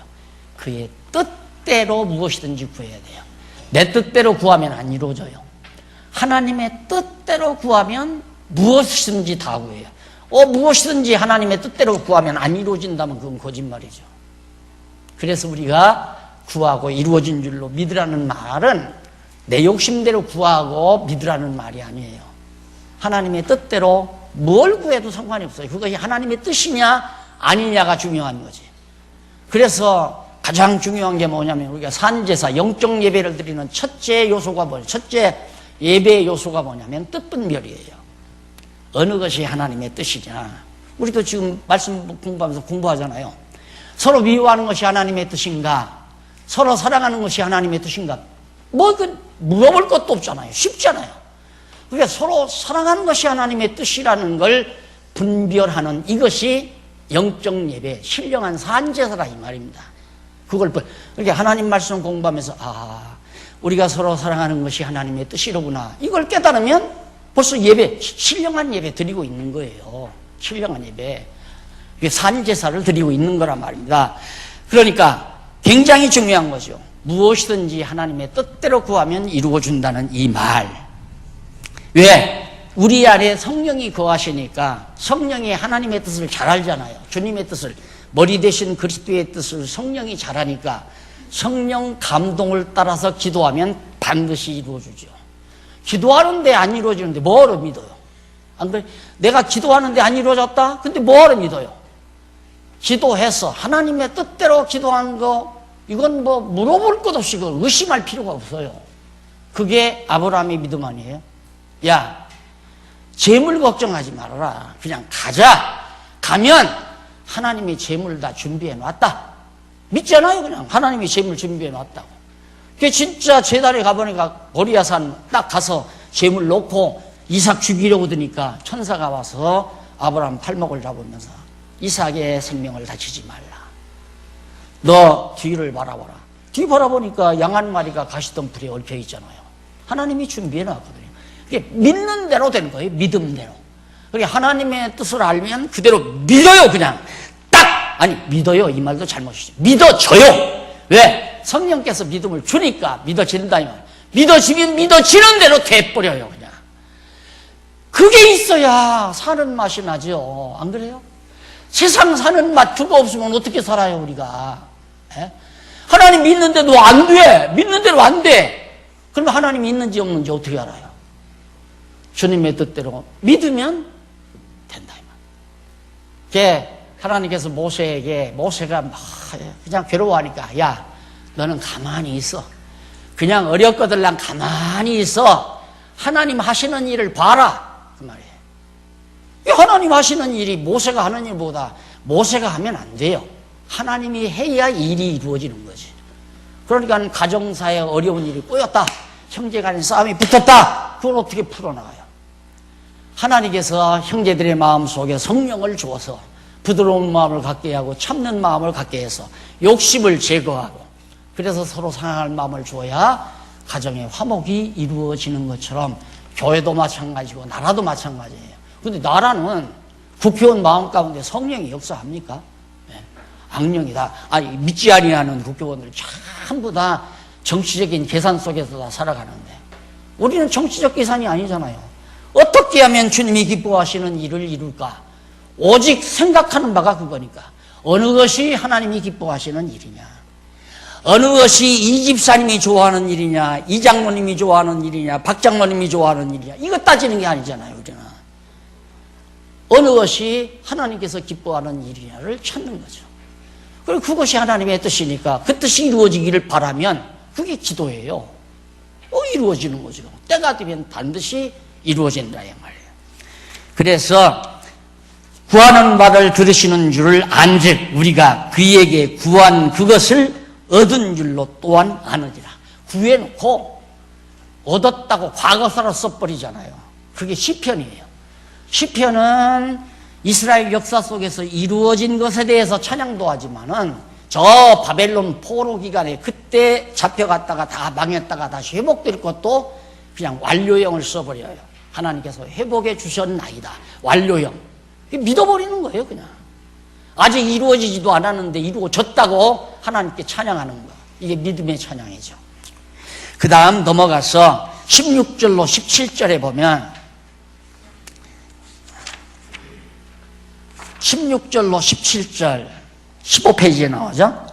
그의 뜻대로 무엇이든지 구해야 돼요. 내 뜻대로 구하면 안 이루어져요. 하나님의 뜻대로 구하면 무엇이든지 다 구해요. 무엇이든지 하나님의 뜻대로 구하면 안 이루어진다면 그건 거짓말이죠. 그래서 우리가 구하고 이루어진 줄로 믿으라는 말은 내 욕심대로 구하고 믿으라는 말이 아니에요. 하나님의 뜻대로 뭘 구해도 상관이 없어요. 그것이 하나님의 뜻이냐 아니냐가 중요한 거지. 그래서 가장 중요한 게 뭐냐면 우리가 산제사 영적 예배를 드리는 첫째 요소가 뭐냐, 첫째 예배의 요소가 뭐냐면 뜻분별이에요. 어느 것이 하나님의 뜻이냐. 우리도 지금 말씀 공부하면서 공부하잖아요. 서로 미워하는 것이 하나님의 뜻인가, 서로 사랑하는 것이 하나님의 뜻인가, 물어볼 것도 없잖아요. 쉽잖아요. 그러니까 서로 사랑하는 것이 하나님의 뜻이라는 걸 분별하는 이것이 영적 예배, 신령한 산제사라 이 말입니다. 그러니까 하나님 말씀 공부하면서 우리가 서로 사랑하는 것이 하나님의 뜻이로구나. 이걸 깨달으면 벌써 예배, 신령한 예배 드리고 있는 거예요. 신령한 예배. 산제사를 드리고 있는 거란 말입니다. 그러니까 굉장히 중요한 거죠. 무엇이든지 하나님의 뜻대로 구하면 이루어준다는 이 말. 왜? 우리 안에 성령이 거하시니까 성령이 하나님의 뜻을 잘 알잖아요. 주님의 뜻을, 머리 대신 그리스도의 뜻을 성령이 잘 하니까 성령 감동을 따라서 기도하면 반드시 이루어주죠. 기도하는데 안 이루어지는데 뭐하러 믿어요? 안 그래? 내가 기도하는데 안 이루어졌다? 근데 뭐하러 믿어요? 기도해서 하나님의 뜻대로 기도한 거, 이건 물어볼 것 없이 그걸 의심할 필요가 없어요. 그게 아브라함의 믿음 아니에요? 야, 재물 걱정하지 말아라. 그냥 가자. 가면 하나님이 재물 다 준비해 놨다. 믿잖아요. 그냥 하나님이 재물 준비해 놨다고. 그게 진짜 제달에 가보니까 보리야산 딱 가서 재물 놓고 이삭 죽이려고 드니까 천사가 와서 아브라함 팔목을 잡으면서 이삭의 생명을 다치지 말라. 너 뒤를 바라보라. 뒤 바라보니까 양 한 마리가 가시덤불에 얽혀 있잖아요. 하나님이 준비해 놨거든요. 그게 믿는 대로 된 거예요. 믿음대로. 그러니까 하나님의 뜻을 알면 그대로 믿어요. 그냥 믿어요 이 말도 잘못이죠. 믿어져요. 왜? 성령께서 믿음을 주니까 믿어진다 이 말. 믿어지면 믿어지는 대로 돼버려요. 그냥 그게 있어야 사는 맛이 나죠. 안 그래요? 세상 사는 맛 그거 없으면 어떻게 살아요 우리가? 예? 하나님 믿는데도 안 돼. 믿는 대로 안 돼. 그러면 하나님이 있는지 없는지 어떻게 알아요? 주님의 뜻대로 믿으면 된다. 이게 하나님께서 모세가 막 그냥 괴로워하니까, 야, 너는 가만히 있어. 그냥 어렵거들랑 가만히 있어. 하나님 하시는 일을 봐라. 그 말이에요. 하나님 하시는 일이 모세가 하는 일보다 모세가 하면 안 돼요. 하나님이 해야 일이 이루어지는 거지. 그러니까 가정사에 어려운 일이 꼬였다. 형제간의 싸움이 붙었다. 그걸 어떻게 풀어나가요? 하나님께서 형제들의 마음속에 성령을 주어서 부드러운 마음을 갖게 하고 참는 마음을 갖게 해서 욕심을 제거하고, 그래서 서로 사랑할 마음을 주어야 가정의 화목이 이루어지는 것처럼 교회도 마찬가지고 나라도 마찬가지예요. 근데 나라는 국회의원 마음 가운데 성령이 역사합니까? 네. 악령이다. 아니, 믿지 아니하는 국회의원들 전부 다 정치적인 계산 속에서 다 살아가는데, 우리는 정치적 계산이 아니잖아요. 어떻게 하면 주님이 기뻐하시는 일을 이룰까? 오직 생각하는 바가 그거니까. 어느 것이 하나님이 기뻐하시는 일이냐? 어느 것이 이 집사님이 좋아하는 일이냐? 이 장로님이 좋아하는 일이냐? 박 장로님이 좋아하는 일이냐? 이거 따지는 게 아니잖아요, 우리는. 어느 것이 하나님께서 기뻐하는 일이냐를 찾는 거죠. 그리고 그것이 하나님의 뜻이니까 그 뜻이 이루어지기를 바라면 그게 기도예요. 이루어지는 거죠. 때가 되면 반드시 이루어진다, 이 말이에요. 그래서 구하는 바를 들으시는 줄을 안즉 우리가 그에게 구한 그것을 얻은 줄로 또한 아느니라. 구해놓고 얻었다고 과거사로 써버리잖아요. 그게 시편이에요. 시편은 이스라엘 역사 속에서 이루어진 것에 대해서 찬양도 하지만은 저 바벨론 포로 기간에 그때 잡혀갔다가 다 망했다가 다시 회복될 것도 그냥 완료형을 써버려요. 하나님께서 회복해 주셨나이다. 완료형. 믿어버리는 거예요, 그냥. 아직 이루어지지도 않았는데 이루어졌다고 하나님께 찬양하는 거. 이게 믿음의 찬양이죠. 그 다음 넘어가서 16절로 17절에 보면 16절로 17절 15페이지에 나오죠.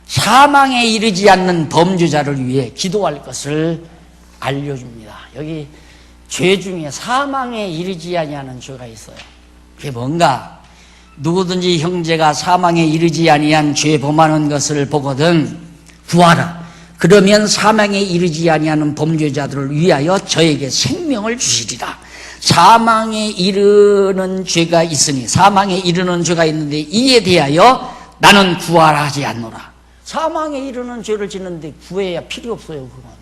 사망에 이르지 않는 범죄자를 위해 기도할 것을 알려줍니다. 여기 죄 중에 사망에 이르지 아니하는 죄가 있어요. 그게 뭔가? 누구든지 형제가 사망에 이르지 아니한 죄 범하는 것을 보거든 구하라. 그러면 사망에 이르지 아니하는 범죄자들을 위하여 저에게 생명을 주시리라. 사망에 이르는 죄가 있으니, 사망에 이르는 죄가 있는데 이에 대하여 나는 구하라 하지 않노라. 사망에 이르는 죄를 짓는데 구해야 필요 없어요, 그건.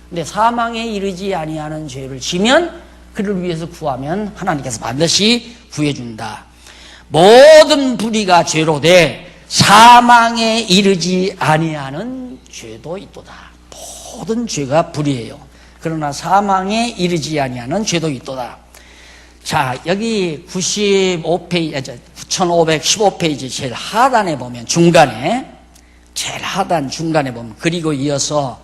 근데 사망에 이르지 아니하는 죄를 지면 그를 위해서 구하면 하나님께서 반드시 구해준다. 모든 불의가 죄로 돼 사망에 이르지 아니하는 죄도 있도다. 모든 죄가 불의예요. 그러나 사망에 이르지 아니하는 죄도 있도다. 자, 여기 9515페이지 제일 하단에 보면 제일 하단 중간에 보면 그리고 이어서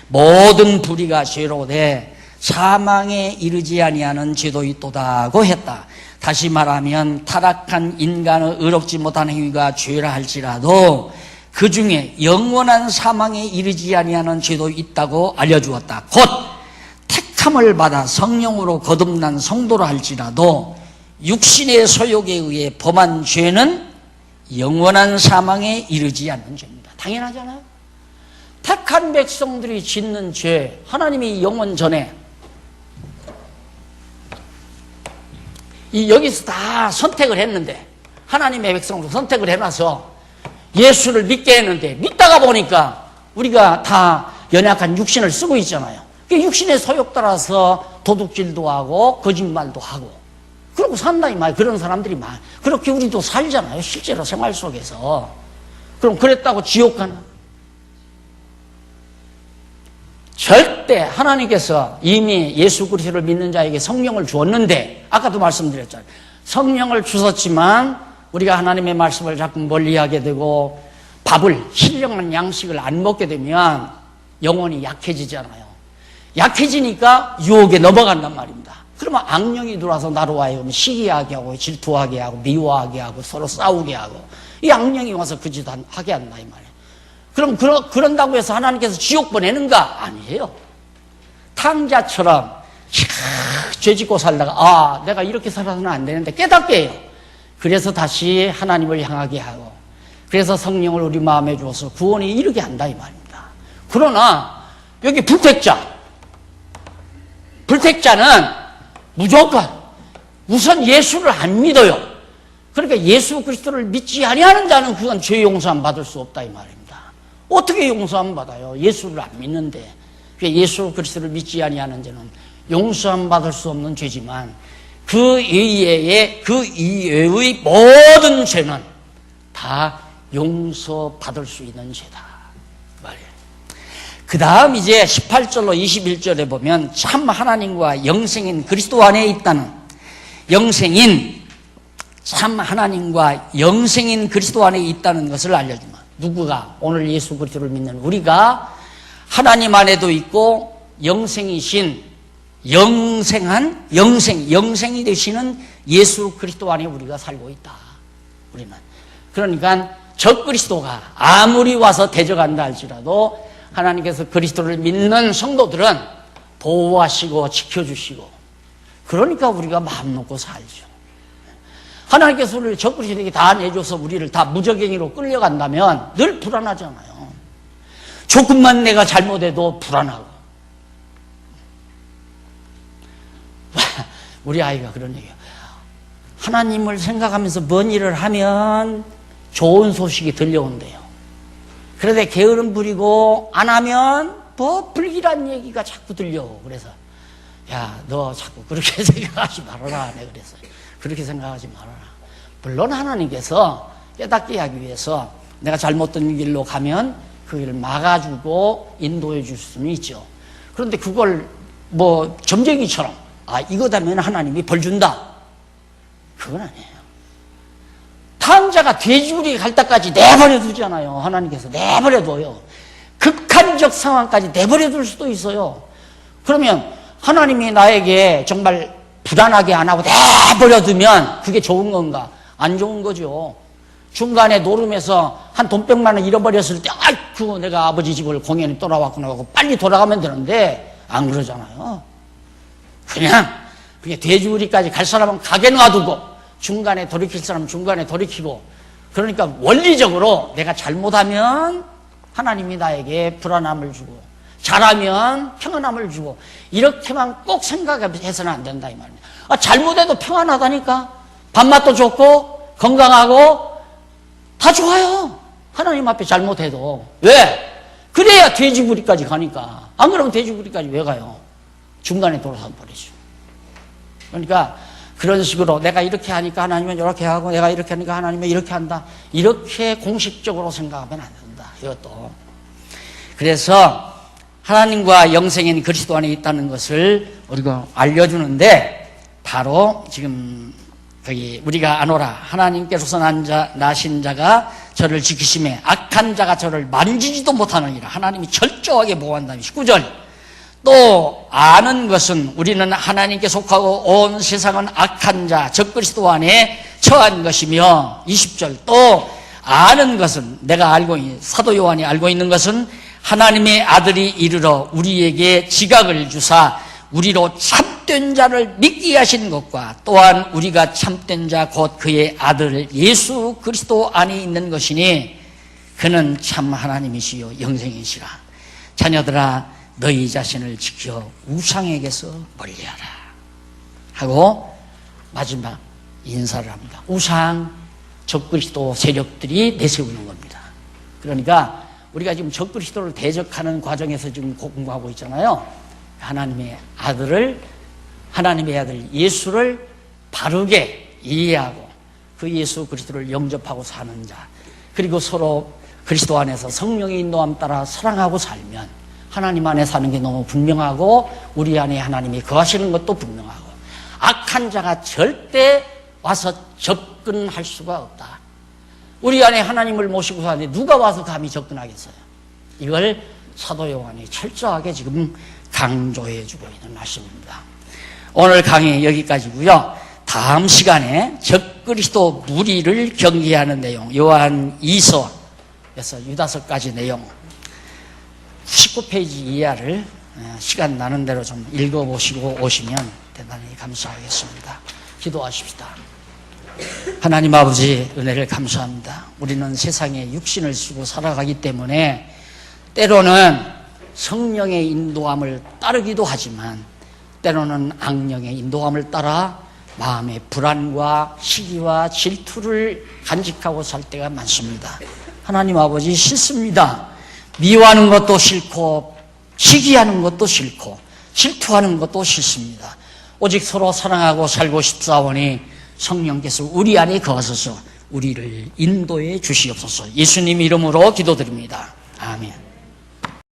모든 불의가 죄로 돼 사망에 이르지 아니하는 죄도 있도다고 했다. 다시 말하면 타락한 인간의 의롭지 못한 행위가 죄라 할지라도 그 중에 영원한 사망에 이르지 아니하는 죄도 있다고 알려주었다. 곧 택함을 받아 성령으로 거듭난 성도라 할지라도 육신의 소욕에 의해 범한 죄는 영원한 사망에 이르지 않는 죄입니다. 당연하잖아요. 택한 백성들이 짓는 죄, 하나님이 영원 전에 여기서 다 선택을 했는데, 하나님의 백성으로 선택을 해놔서 예수를 믿게 했는데, 믿다가 보니까 우리가 다 연약한 육신을 쓰고 있잖아요. 육신의 소욕 따라서 도둑질도 하고 거짓말도 하고 그러고 산다 이 말. 그런 사람들이 많아. 그렇게 우리도 살잖아요, 실제로 생활 속에서. 그럼 그랬다고 지옥 가나? 절대. 하나님께서 이미 예수 그리스도를 믿는 자에게 성령을 주었는데, 아까도 말씀드렸잖아요. 성령을 주셨지만 우리가 하나님의 말씀을 자꾸 멀리하게 되고 밥을, 신령한 양식을 안 먹게 되면 영혼이 약해지잖아요. 약해지니까 유혹에 넘어간단 말입니다. 그러면 악령이 들어와서 나로 하여금 시기하게 하고 질투하게 하고 미워하게 하고 서로 싸우게 하고 이 악령이 와서 그 짓 하게 한다 이 말이에요. 그럼 그런다고 해서 하나님께서 지옥 보내는가? 아니에요. 탕자처럼 죄 짓고 살다가 내가 이렇게 살아서는 안 되는데 깨닫게 해요. 그래서 다시 하나님을 향하게 하고 그래서 성령을 우리 마음에 주어서 구원에 이르게 한다 이 말입니다. 그러나 여기 불택자는 무조건 우선 예수를 안 믿어요. 그러니까 예수 그리스도를 믿지 아니하는 자는 그건 죄 용서함 받을 수 없다 이 말입니다. 어떻게 용서함 받아요? 예수를 안 믿는데. 예수 그리스도를 믿지 아니하는 자는 용서함 받을 수 없는 죄지만 그 이외의 모든 죄는 다 용서받을 수 있는 죄다 말이에요. 그 다음 이제 18절로 21절에 보면 참 하나님과 영생인 그리스도 안에 있다는 참 하나님과 영생인 그리스도 안에 있다는 것을 알려주면 누구가? 오늘 예수 그리스도를 믿는 우리가 하나님 안에도 있고 영생이신 영생이 되시는 예수 그리스도 안에 우리가 살고 있다. 우리는. 그러니까 저 그리스도가 아무리 와서 대적한다 할지라도 하나님께서 그리스도를 믿는 성도들은 보호하시고 지켜주시고 그러니까 우리가 마음 놓고 살죠. 하나님께서 우리를 저 그리스도에게 다 내줘서 우리를 다 무적행위로 끌려간다면 늘 불안하잖아요. 조금만 내가 잘못해도 불안하고. 우리 아이가 그런 얘기예요. 하나님을 생각하면서 뭔 일을 하면 좋은 소식이 들려온대요. 그런데 게으름 부리고 안 하면 뭐 불길한 얘기가 자꾸 들려. 그래서 야, 너 자꾸 그렇게 생각하지 말아라. 내가 그랬어요. 그렇게 생각하지 말아라. 물론 하나님께서 깨닫게 하기 위해서 내가 잘못된 길로 가면 그 길을 막아주고 인도해 줄 수는 있죠. 그런데 그걸 뭐 점쟁이처럼 이거다면 하나님이 벌 준다. 그건 아니에요. 탕자가 돼지우리 갈 때까지 내버려 두잖아요. 하나님께서 내버려 둬요. 극한적 상황까지 내버려 둘 수도 있어요. 그러면 하나님이 나에게 정말 불안하게 안 하고 내버려 두면 그게 좋은 건가? 안 좋은 거죠. 중간에 노름에서 한 돈 100만 원 잃어버렸을 때 아이고 내가 아버지 집을 공연히 돌아왔구나 하고 빨리 돌아가면 되는데 안 그러잖아요. 그냥 돼지우리까지 갈 사람은 가게 놔두고 중간에 돌이킬 사람은 중간에 돌이키고 그러니까 원리적으로 내가 잘못하면 하나님이 나에게 불안함을 주고 잘하면 평안함을 주고 이렇게만 꼭 생각해서는 안 된다 이 말이에요. 잘못해도 평안하다니까. 밥맛도 좋고 건강하고 다 좋아요. 하나님 앞에 잘못해도. 왜? 그래야 돼지부리까지 가니까. 안 그러면 돼지부리까지 왜 가요? 중간에 돌아서 버리죠. 그러니까 그런 식으로 내가 이렇게 하니까 하나님은 이렇게 하고 내가 이렇게 하니까 하나님은 이렇게 한다. 이렇게 공식적으로 생각하면 안 된다. 이것도. 그래서 하나님과 영생인 그리스도 안에 있다는 것을 우리가 알려주는데 바로 지금 거기 우리가 아노라 하나님께로서 나신 자가 저를 지키심에 악한 자가 저를 만지지도 못하느니라. 하나님이 철저하게 보호한다니. 19절 또 아는 것은 우리는 하나님께 속하고 온 세상은 악한 자 적그리스도 안에 처한 것이며 20절 또 아는 것은 내가 알고 있는 사도 요한이 알고 있는 것은 하나님의 아들이 이르러 우리에게 지각을 주사 우리로 참된 자를 믿게 하신 것과 또한 우리가 참된 자 곧 그의 아들 예수 그리스도 안에 있는 것이니 그는 참 하나님이시요 영생이시라. 자녀들아 너희 자신을 지켜 우상에게서 멀리하라 하고 마지막 인사를 합니다. 우상 적그리스도 세력들이 내세우는 겁니다. 그러니까 우리가 지금 적그리스도를 대적하는 과정에서 지금 공부하고 있잖아요. 하나님의 아들 예수를 바르게 이해하고 그 예수 그리스도를 영접하고 사는 자 그리고 서로 그리스도 안에서 성령의 인도함 따라 사랑하고 살면 하나님 안에 사는 게 너무 분명하고 우리 안에 하나님이 거하시는 것도 분명하고 악한 자가 절대 와서 접근할 수가 없다. 우리 안에 하나님을 모시고 사는데 누가 와서 감히 접근하겠어요? 이걸 사도 요한이 철저하게 지금 강조해 주고 있는 말씀입니다. 오늘 강의 여기까지고요. 다음 시간에 적그리스도 무리를 경계하는 내용, 요한 2서에서 유다서까지 내용 19페이지 이하를 시간 나는 대로 좀 읽어보시고 오시면 대단히 감사하겠습니다. 기도하십시다. 하나님 아버지, 은혜를 감사합니다. 우리는 세상에 육신을 쓰고 살아가기 때문에 때로는 성령의 인도함을 따르기도 하지만 때로는 악령의 인도함을 따라 마음의 불안과 시기와 질투를 간직하고 살 때가 많습니다. 하나님 아버지, 싫습니다. 미워하는 것도 싫고 시기하는 것도 싫고 질투하는 것도 싫습니다. 오직 서로 사랑하고 살고 싶사오니 성령께서 우리 안에 거하소서 우리를 인도해 주시옵소서. 예수님 이름으로 기도드립니다.